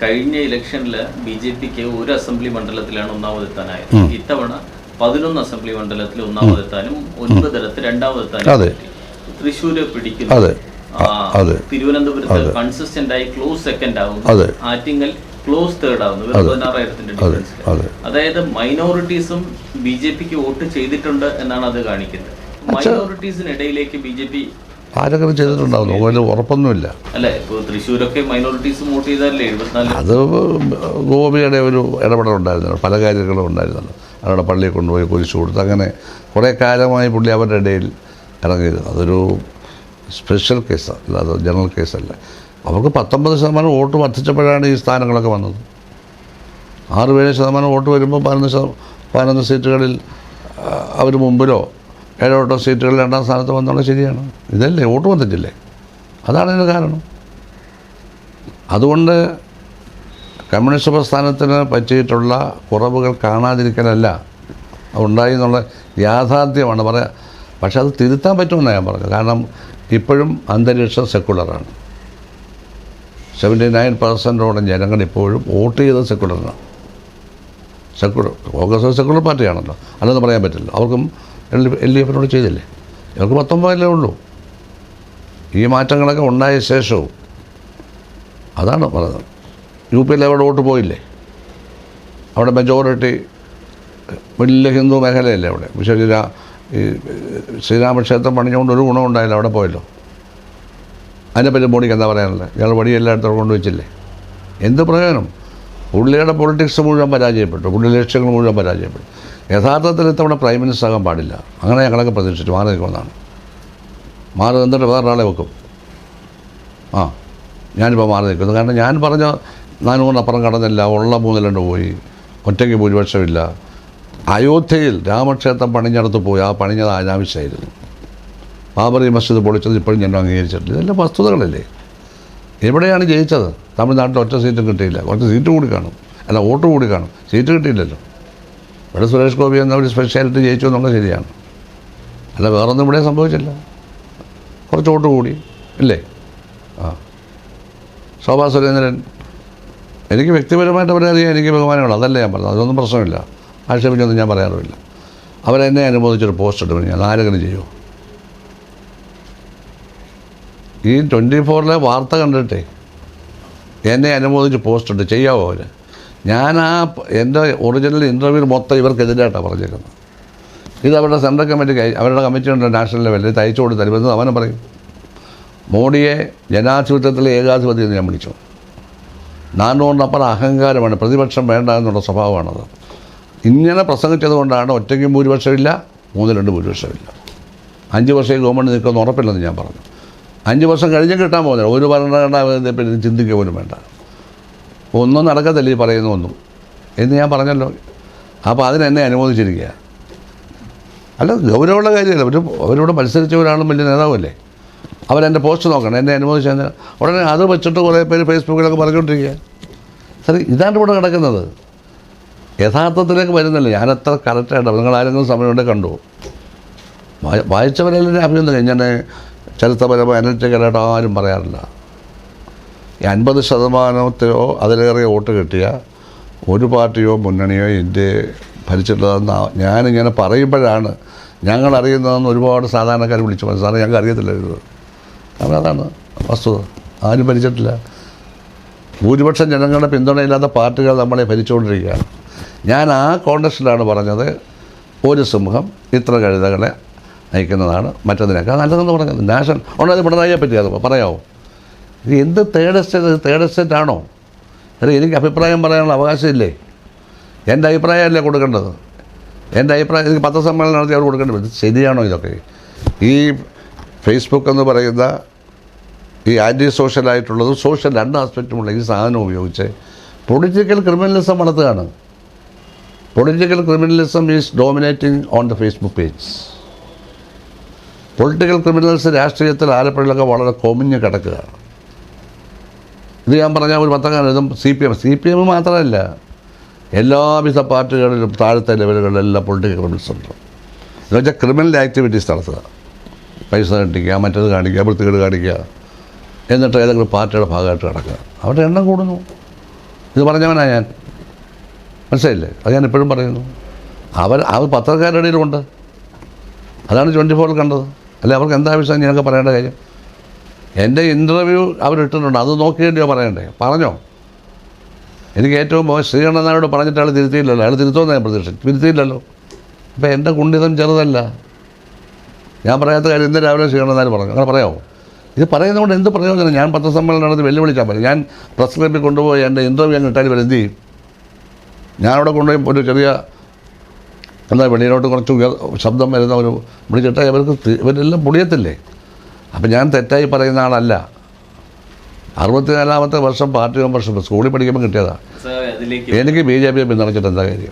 കഴിഞ്ഞ ഇലക്ഷനിൽ BJP-ക്ക് ഒരു അസംബ്ലി മണ്ഡലത്തിലാണ് ഒന്നാമതെത്താനായത്. ഇത്തവണ 11 അസംബ്ലി മണ്ഡലത്തിൽ ഒന്നാമതെത്താനും 9 രണ്ടാമതെത്താനും തൃശ്ശൂര് പിടിക്കുന്നു. തിരുവനന്തപുരത്ത് കൺസിസ്റ്റന്റ് ആയി ക്ലോസ് സെക്കൻഡ് ആവുന്നു. ആറ്റിങ്ങൽ ക്ലോസ് തേർഡ് ആവുന്നു. 16,000-ന്റെ ഡിഫറൻസ്. അതായത് മൈനോറിറ്റീസും BJP-ക്ക് വോട്ട് ചെയ്തിട്ടുണ്ട് എന്നാണ് അത് കാണിക്കുന്നത്. മൈനോറിറ്റീസിനിടയിലേക്ക് BJP ആരൊക്കെ ചെയ്തിട്ടുണ്ടാവുന്നു, അതിൽ ഉറപ്പൊന്നുമില്ല. അല്ലേ, ഇപ്പോൾ തൃശ്ശൂരൊക്കെ മൈനോറിറ്റീസ് വോട്ട് ചെയ്താലേ 74. അത് ഗോപിയുടെ ഒരു ഇടപെടലുണ്ടായിരുന്നല്ലോ, പല കാര്യങ്ങളും ഉണ്ടായിരുന്നല്ലോ. അവരുടെ പള്ളിയിൽ കൊണ്ടുപോയി കുരിശ് കൊടുത്ത് അങ്ങനെ കുറേ കാലമായി പുള്ളി അവരുടെ ഇടയിൽ ഇറങ്ങിയിരുന്നു. അതൊരു സ്പെഷ്യൽ കേസാണ്, അല്ലാതെ ജനറൽ കേസല്ല. അവർക്ക് 19% വോട്ട് വർദ്ധിച്ചപ്പോഴാണ് ഈ സ്ഥാനങ്ങളൊക്കെ വന്നത്. 6-7% വോട്ട് വരുമ്പോൾ 15 സീറ്റുകളിൽ അവർ മുമ്പിലോ 7-8 സീറ്റുകളിൽ 2ാം സ്ഥാനത്ത് വന്നുള്ളത് ശരിയാണ്. ഇതല്ലേ വോട്ട് വന്നിട്ടില്ലേ, അതാണ് ഇതിന് കാരണം. അതുകൊണ്ട് കമ്മ്യൂണിസ്റ്റ് പ്രസ്ഥാനത്തിന് പറ്റിയിട്ടുള്ള കുറവുകൾ കാണാതിരിക്കലല്ല, അതുണ്ടായി എന്നുള്ള യാഥാർത്ഥ്യമാണ് പറയാം. പക്ഷെ അത് തിരുത്താൻ പറ്റുമെന്നാണ് ഞാൻ പറഞ്ഞത്. കാരണം ഇപ്പോഴും അന്തരീക്ഷം സെക്കുലറാണ്. 79% ജനങ്ങൾ ഇപ്പോഴും വോട്ട് ചെയ്തത് സെക്കുലറാണ്. കോൺഗ്രസ് സെക്കുലർ പാർട്ടിയാണല്ലോ, അല്ലെന്ന് പറയാൻ പറ്റില്ല. അവർക്കും LDF-നോട് ചെയ്തില്ലേ, ഇവർക്ക് 19 ഉള്ളൂ. ഈ മാറ്റങ്ങളൊക്കെ ഉണ്ടായ ശേഷവും അതാണ് പറഞ്ഞത്. UP-യിൽ അവിടെ വോട്ട് പോയില്ലേ, അവിടെ മെജോറിറ്റി വലിയ ഹിന്ദു മേഖലയല്ലേ അവിടെ. പക്ഷേ ഈ ശ്രീരാമക്ഷേത്രം പണിഞ്ഞുകൊണ്ട് ഒരു ഗുണമുണ്ടായില്ല, അവിടെ പോയല്ലോ. അതിനെപ്പറ്റി മോഡിക്ക് എന്താ പറയാനുള്ളത്? ഇയാൾ വടി എല്ലായിടത്തും കൊണ്ടുവച്ചില്ലേ, എന്ത് പ്രയോജനം? പുള്ളിയുടെ പൊളിറ്റിക്സ് മുഴുവൻ പരാജയപ്പെട്ടു, പുള്ളിയുടെ ലക്ഷ്യങ്ങൾ മുഴുവൻ പരാജയപ്പെട്ടു. യഥാർത്ഥത്തിൽ ഇത്തവണ പ്രൈം മിനിസ്റ്റർ ആകാൻ പാടില്ല. അങ്ങനെ ഞങ്ങളൊക്കെ പ്രതീക്ഷിച്ചു മാറി നിൽക്കുമെന്നാണ്. മാറി നിന്നിട്ട് വേറൊരാളെ വെക്കും. ഞാനിപ്പോൾ മാറി നിൽക്കുന്നു. കാരണം ഞാൻ പറഞ്ഞ 400 അപ്പുറം കടന്നില്ല, ഉള്ള 3-2 പോയി, ഒറ്റയ്ക്ക് ഭൂരിപക്ഷമില്ല. അയോധ്യയിൽ രാമക്ഷേത്രം പണിഞ്ഞെടുത്ത് പോയി, ആ പണിഞ്ഞത് അനാവശ്യമായിരുന്നു. ബാബറി മസ്ജിദ് പൊളിച്ചത് ഇപ്പോഴും ഞാൻ അംഗീകരിച്ചിട്ടില്ല. ഇതെല്ലാം വസ്തുതകളല്ലേ. എവിടെയാണ് ജയിച്ചത്? തമിഴ്നാട്ടിൽ ഒറ്റ സീറ്റും കിട്ടിയില്ല. കുറച്ച് സീറ്റ് കൂടി കാണും, അല്ല വോട്ട് കൂടി കാണും, സീറ്റ് കിട്ടിയില്ലല്ലോ. ഇവിടെ സുരേഷ് ഗോപി എന്ന ഒരു സ്പെഷ്യാലിറ്റി ജയിച്ചു എന്നുള്ളത് ശരിയാണ്, അല്ല വേറൊന്നും ഇവിടെ സംഭവിച്ചില്ല. കുറച്ച് വോട്ട് കൂടി ഇല്ലേ. ശോഭാ സുരേന്ദ്രൻ, എനിക്ക് വ്യക്തിപരമായിട്ട് അവരെ അറിയാൻ എനിക്ക് ബഹുമാനമുള്ളൂ, അതല്ല ഞാൻ പറഞ്ഞത്. അതൊന്നും പ്രശ്നമില്ല, ആക്ഷേപിച്ചൊന്നും ഞാൻ പറയാറുമില്ല. അവരെന്നെ അനുമോദിച്ചൊരു പോസ്റ്റ് ഇടും, ഞാൻ ആരെങ്കിലും ചെയ്യുമോ? ഈ 24-ലെ വാർത്ത കണ്ടിട്ടേ എന്നെ അനുമോദിച്ച് പോസ്റ്റ് ഇട്ട് ചെയ്യാമോ അവർ? ഞാൻ എൻ്റെ ഒറിജിനൽ ഇൻ്റർവ്യൂവിൽ മൊത്തം ഇവർക്കെതിരായിട്ടാണ് പറഞ്ഞേക്കുന്നത്. ഇത് അവരുടെ സെൻട്രൽ കമ്മിറ്റിക്ക്, അവരുടെ കമ്മിറ്റി ഉണ്ട് നാഷണൽ ലെവലിൽ, ഇത് അയച്ചു കൊടുത്ത് തരുമെന്ന് അവനെ പറയും. മോഡിയെ ജനാധിപത്യത്തിലെ ഏകാധിപതി എന്ന് ഞാൻ വിളിച്ചു. 400-അപ്പുറം അഹങ്കാരമാണ്, പ്രതിപക്ഷം വേണ്ട എന്നുള്ള സ്വഭാവമാണത്. ഇങ്ങനെ പ്രസംഗിച്ചത് കൊണ്ടാണ് ഒറ്റയ്ക്കും ഭൂരിപക്ഷമില്ല, 3-2 ഭൂരിപക്ഷമില്ല. 5 വർഷം ഗവൺമെൻറ് നിൽക്കുമെന്ന് ഉറപ്പില്ലെന്ന് ഞാൻ പറഞ്ഞു. 5 വർഷം കഴിഞ്ഞ് കിട്ടാൻ പോകുന്നില്ല. ഒരു ഭരണഘടന ചിന്തിക്കുക പോലും വേണ്ട. ഒന്നും നടക്കത്തില്ല ഈ പറയുന്ന ഒന്നും എന്ന് ഞാൻ പറഞ്ഞല്ലോ. അപ്പോൾ അതിനെന്നെ അനുമോദിച്ചിരിക്കുക. അല്ല, ഗൗരവമുള്ള കാര്യമല്ല. അവരോട് മത്സരിച്ചവരാളും വലിയ നേതാവല്ലേ. അവരെൻ്റെ പോസ്റ്റ് നോക്കണം, എന്നെ അനുമോദിച്ചാൽ ഉടനെ അത് വെച്ചിട്ട് കുറേ പേര് ഫേസ്ബുക്കിലൊക്കെ പറഞ്ഞുകൊണ്ടിരിക്കുക. സരി, ഇതാണ് ഇവിടെ കിടക്കുന്നത്. യഥാർത്ഥത്തിലേക്ക് വരുന്നില്ല. ഞാനത്ര കറക്റ്റായിട്ട് നിങ്ങൾ ആരെങ്കിലും സമയമുണ്ട് കണ്ടു വായിച്ചവരെല്ലാം അഭിനന്ദനം. ഇങ്ങനെ ചരിത്രപരമായി അനലിറ്റിക്കലായിട്ട് ആരും പറയാറില്ല. ഈ 50%-ഓ അതിലേറെ വോട്ട് കിട്ടിയ ഒരു പാർട്ടിയോ മുന്നണിയോ ഇന്ത്യയെ ഭരിച്ചിട്ടുള്ളതെന്ന് ഞാനിങ്ങനെ പറയുമ്പോഴാണ് ഞങ്ങളറിയുന്നതെന്ന് ഒരുപാട് സാധാരണക്കാർ വിളിച്ചു പറഞ്ഞു. സാറേ ഞങ്ങൾക്ക് അറിയത്തില്ല ഇത്. കാരണം അതാണ് വസ്തുത. ആരും ഭരിച്ചിട്ടില്ല. ഭൂരിപക്ഷം ജനങ്ങളുടെ പിന്തുണയില്ലാത്ത പാർട്ടികൾ നമ്മളെ ഭരിച്ചുകൊണ്ടിരിക്കുകയാണ്. ഞാൻ ആ കോണ്ടക്സ്റ്റിലാണ് പറഞ്ഞത്, ഒരു സിംഹം ഇത്ര കഴുതകളെ നയിക്കുന്നതാണ് മറ്റതിനേക്കാൾ നല്ലതെന്ന് പറഞ്ഞത്. നാഷണൽ ഉള്ളത് പിണറായിയെ പറ്റി അത് പറയാമോ? ഇത് എന്ത് തേർഡ് എസ്റ്റേറ്റ് ആണോ? അല്ല, എനിക്ക് അഭിപ്രായം പറയാനുള്ള അവകാശമില്ലേ? എൻ്റെ അഭിപ്രായമല്ലേ കൊടുക്കേണ്ടത്? എൻ്റെ അഭിപ്രായം എനിക്ക് പത്രസമ്മേളനം നടത്തി അവർ കൊടുക്കേണ്ടത്. ഇത് ശരിയാണോ ഇതൊക്കെ? ഈ ഫേസ്ബുക്ക് എന്ന് പറയുന്ന ഈ ആൻറ്റി സോഷ്യലായിട്ടുള്ളതും സോഷ്യൽ 2 ആസ്പെക്റ്റുമുള്ള ഈ സാധനം ഉപയോഗിച്ച് പൊളിറ്റിക്കൽ ക്രിമിനലിസം വളർത്തുകയാണ്. Political criminalism is dominating on the Facebook page. Political criminals രാഷ്ട്രീയത്തിൽ ആലപ്പുഴയിലൊക്കെ വളരെ കൊമിഞ്ഞ് കിടക്കുകയാണ്. ഇത് ഞാൻ പറഞ്ഞാൽ ഒരു പത്രക്കാരൻ ഇതും CPM മാത്രമല്ല, എല്ലാവിധ പാർട്ടികളിലും താഴത്തെ ലെവലുകളിലെല്ലാം പൊളിറ്റിക്കൽ ക്രിമിനൽസ് ഉണ്ട്. എന്ന് വെച്ചാൽ ക്രിമിനൽ ആക്ടിവിറ്റീസ് നടത്തുക, പൈസ കണ്ടിക്കുക, മറ്റേത് കാണിക്കുക, വൃത്തികേട് കാണിക്കുക, എന്നിട്ട് ഏതെങ്കിലും പാർട്ടിയുടെ ഭാഗമായിട്ട് കിടക്കുക. അവരുടെ എണ്ണം കൂടുന്നു. ഇത് പറഞ്ഞവനാ ഞാൻ, മനസ്സിലായില്ലേ? അത് ഞാൻ ഇപ്പോഴും പറയുന്നു. അവർ പത്രക്കാരുടെ ഇടയിലുണ്ട്. അതാണ് 24 കണ്ടത്. അല്ലെ അവർക്ക് എന്താ ആവശ്യം ഞാനൊക്കെ പറയേണ്ട കാര്യം? എൻ്റെ ഇൻ്റർവ്യൂ അവരിട്ടിട്ടുണ്ട്, അത് നോക്കിയിട്ടോ പറയണ്ടേ? പറഞ്ഞോ? എനിക്ക് ഏറ്റവും ശ്രീകണ്ഠൻ നായരോട് പറഞ്ഞിട്ട് അയാൾ തിരുത്തിയില്ലല്ലോ. അയാൾ തിരുത്തുമെന്ന് ഞാൻ പ്രതീക്ഷിച്ചു, തിരുത്തിയില്ലല്ലോ. അപ്പം എൻ്റെ കുണ്ഠിതം ചെറുതല്ല. ഞാൻ പറയാത്ത കാര്യം ഇന്ന് രാവിലെ ശ്രീകണ്ഠൻ നായർ പറഞ്ഞു. അങ്ങനെ പറയാമോ? ഇത് പറയുന്നതുകൊണ്ട് എന്ത് പ്രയോജനം? ഞാൻ പത്രസമ്മേളനം നടത്തി വെല്ലുവിളിച്ചാൽ മതി. ഞാൻ പ്രസ് ക്ലബിൽ കൊണ്ടുപോയി എൻ്റെ ഇൻ്റർവ്യൂ അങ്ങ് ഇട്ടാൽ ഇവർ എന്ത് ചെയ്യും? ഞാനവിടെ കൊണ്ടുപോയി ഒരു ചെറിയ എന്താ വെളിയിലോട്ട് കുറച്ച് ശബ്ദം വരുന്ന ഒരു വിളിച്ചിട്ടാൽ ഇവരെല്ലാം പൊടിയത്തില്ലേ? അപ്പം ഞാൻ തെറ്റായി പറയുന്ന ആളല്ല. 64-ാമത്തെ വർഷം പാർട്ടി മെമ്പർഷിപ്പ് സ്കൂളിൽ പഠിക്കുമ്പോൾ കിട്ടിയതാണ്. എനിക്ക് BJP പിന്തുണച്ചിട്ട് എന്താ കാര്യം?